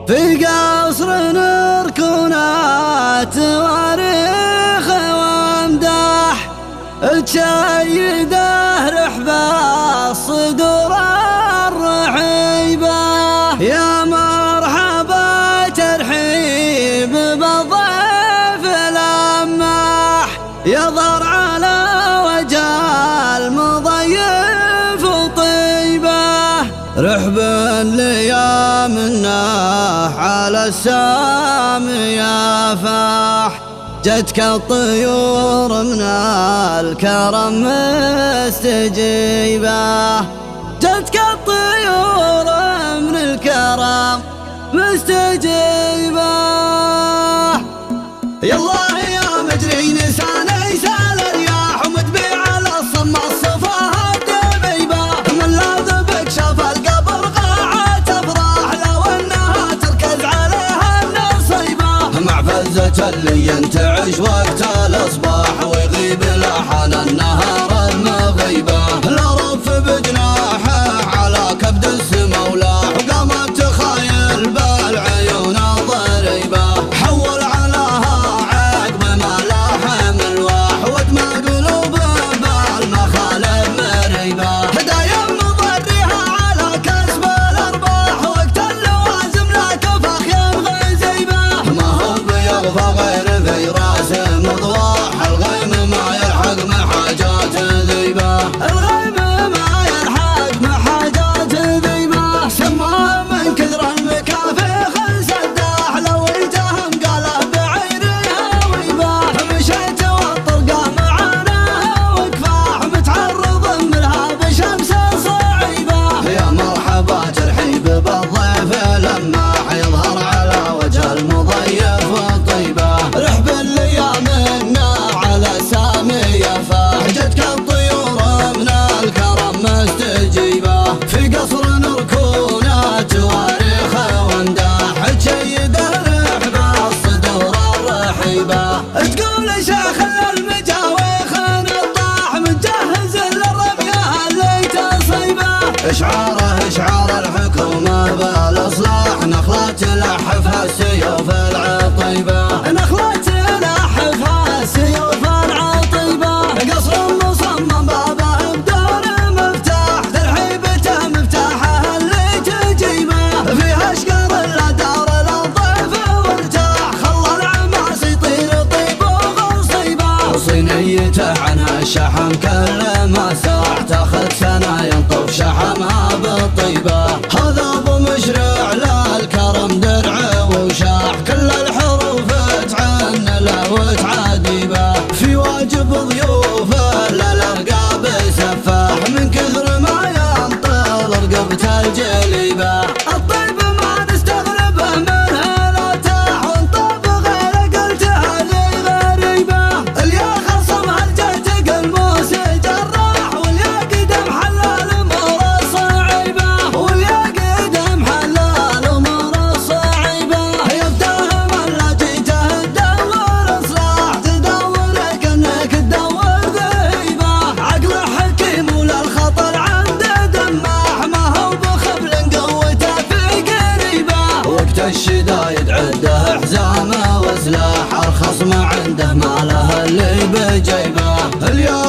في قصر نركونات تواريخ وامداح تشيده رحب الصدور الرحيبة. يا مرحبا ترحيب بالضيف لماح يظهر على وجه المضيف طيبة. رحب ليا منه على السام يفاح جتك الطيور من الكرم مستجيبة. جتك الطيور من الكرم مستجيبة. يالله يا مجري نساني سال الرياح ومدبي على الصم الصفاها الدبيبة. من لاذ بك شاف القبر قاعة افراح لو انها تركز عليها النصيبة. مع فزة اللي ينتعش وقت الاصباح ويغيب لحن النهار المغيبة. لا رف بجناحه على كبد السما ولاح وقامت تخايل بالعيون الضريبة. حول علىها عقب ما لاحم الواح ودمى قلوب بالمخالب مريبة. دايم مضريها على كسب الارباح وقت اللوازم لا كفخ يبغى زيبة. ما هو بيغفى غير في راسه مضواح. الغيم ما يلحق محاجات ذيبة. الغيم ما يلحق محاجات ذيبة. سماه من كثر المكافخ سداح لو التهم قاله بعينها ويباح. مشيت والطرقه معانا وكفاح متعرض منها بشمس صعيبة. يا مرحبا ترحيب بالضيف لماح يظهر على وجه المضيف طيبة. رحب اللي منا على سامي يفاح جتك الطيور من الكرم مستجيبة. في قصر نركونا تواريخ وامداح تشيده رحب الصدور الرحيبة. تقول شيخ المجاويخ نطاح متجهز للرمية اللي تصيبه. اشعار الحكومة بالاصلاح نخلة تلحفها السيوف العطيبة. نخلة تلحفها السيوف العطيبة. قصر مصمم بابه بدور مفتاح ترحيبته مفتاحه اللي تجيبه. فيها اشقر الا دار للضيف وارتاح خلى العماس يطير طيب وغصيبه. وصينيته عنها الشحم كل ما ساح تاخذ سنة ينطف شحمها بالطيبة. هذا ابو مشرع للكرم درعه وشاح كل الحروف تعن له وتعذيبه. في واجب ضيوفه للارقاب سفاح من كثر ما ينطل رقبة الجليبة. الطيب ما نستغربه منها لا تاح ونطاب غير قلتها لي غريبة. اليا خصم هالجهتك الموسى جراح واليا قدم حلال امور الصعيبة. واليا قدم حلال امور الصعيبة. يفتهم لا جيته تدور اصلاح تدور كانك تدور ذهيبة. عقله حكيم وللخطر عنده دماح ما هو بخبل قوته في قريبة. وقت الشدايد عده حزامه وسلاح ارخص ما عنده ما له اللي بجيبه. اليا